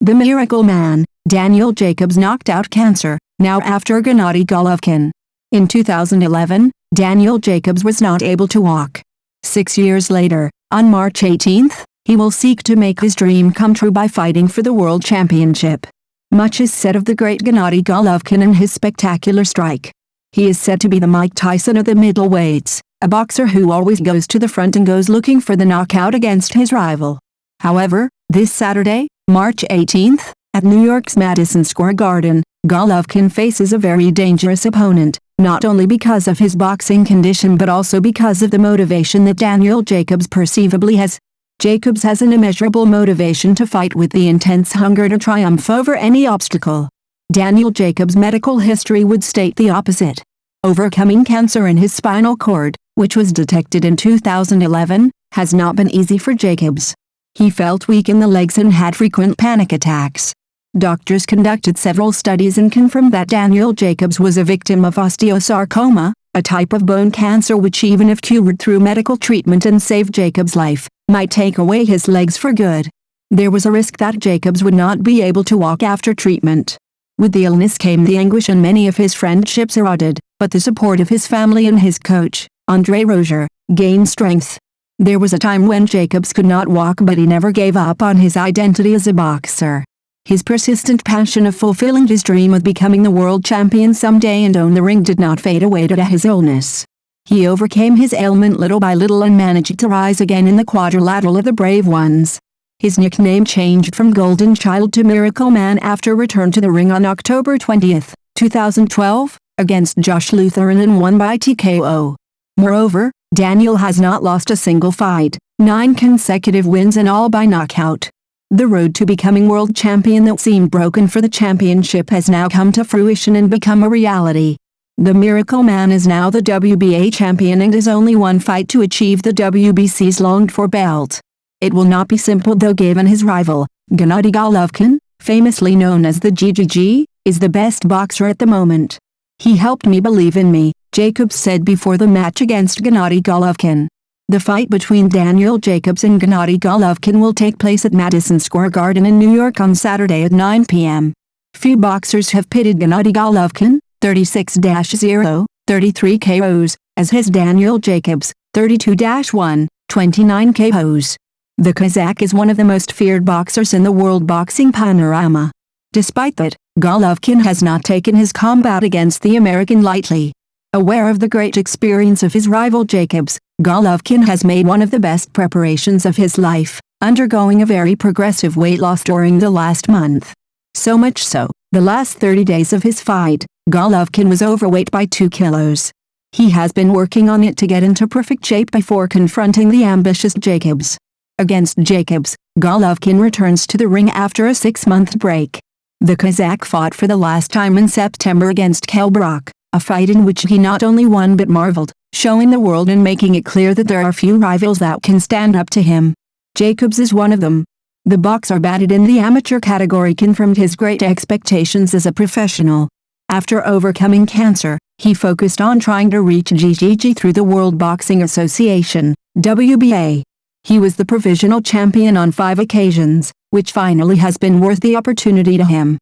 The Miracle Man, Daniel Jacobs knocked out cancer, now after Gennady Golovkin. In 2011, Daniel Jacobs was not able to walk. 6 years later, on March 18, he will seek to make his dream come true by fighting for the World Championship. Much is said of the great Gennady Golovkin and his spectacular strike. He is said to be the Mike Tyson of the middleweights, a boxer who always goes to the front and goes looking for the knockout against his rival. However, this Saturday, March 18, at New York's Madison Square Garden, Golovkin faces a very dangerous opponent, not only because of his boxing condition but also because of the motivation that Daniel Jacobs perceivably has. Jacobs has an immeasurable motivation to fight with the intense hunger to triumph over any obstacle. Daniel Jacobs' medical history would state the opposite. Overcoming cancer in his spinal cord, which was detected in 2011, has not been easy for Jacobs. He felt weak in the legs and had frequent panic attacks. Doctors conducted several studies and confirmed that Daniel Jacobs was a victim of osteosarcoma, a type of bone cancer which, even if cured through medical treatment and saved Jacobs' life, might take away his legs for good. There was a risk that Jacobs would not be able to walk after treatment. With the illness came the anguish and many of his friendships eroded, but the support of his family and his coach, Andre Rozier, gained strength. There was a time when Jacobs could not walk, but he never gave up on his identity as a boxer. His persistent passion of fulfilling his dream of becoming the world champion someday and own the ring did not fade away due to his illness. He overcame his ailment little by little and managed to rise again in the quadrilateral of the brave ones. His nickname changed from Golden Child to Miracle Man after return to the ring on October 20, 2012, against Josh Lutheran and won by TKO. Moreover, Daniel has not lost a single fight, 9 consecutive wins and all by knockout. The road to becoming world champion that seemed broken for the championship has now come to fruition and become a reality. The Miracle Man is now the WBA champion and has only one fight to achieve the WBC's longed-for belt. It will not be simple though, given his rival, Gennady Golovkin, famously known as the GGG, is the best boxer at the moment. He helped me believe in me, Jacobs said before the match against Gennady Golovkin. The fight between Daniel Jacobs and Gennady Golovkin will take place at Madison Square Garden in New York on Saturday at 9 p.m. Few boxers have pitted Gennady Golovkin, 36-0, 33 KOs, as has Daniel Jacobs, 32-1, 29 KOs. The Kazakh is one of the most feared boxers in the world boxing panorama. Despite that, Golovkin has not taken his combat against the American lightly. Aware of the great experience of his rival Jacobs, Golovkin has made one of the best preparations of his life, undergoing a very progressive weight loss during the last month. So much so, the last 30 days of his fight, Golovkin was overweight by 2 kilos. He has been working on it to get into perfect shape before confronting the ambitious Jacobs. Against Jacobs, Golovkin returns to the ring after a 6-month break. The Kazakh fought for the last time in September against Kell Brook, a fight in which he not only won but marveled, showing the world and making it clear that there are few rivals that can stand up to him. Jacobs is one of them. The boxer batted in the amateur category confirmed his great expectations as a professional. After overcoming cancer, he focused on trying to reach GGG through the World Boxing Association, WBA. He was the provisional champion on 5 occasions, which finally has been worth the opportunity to him.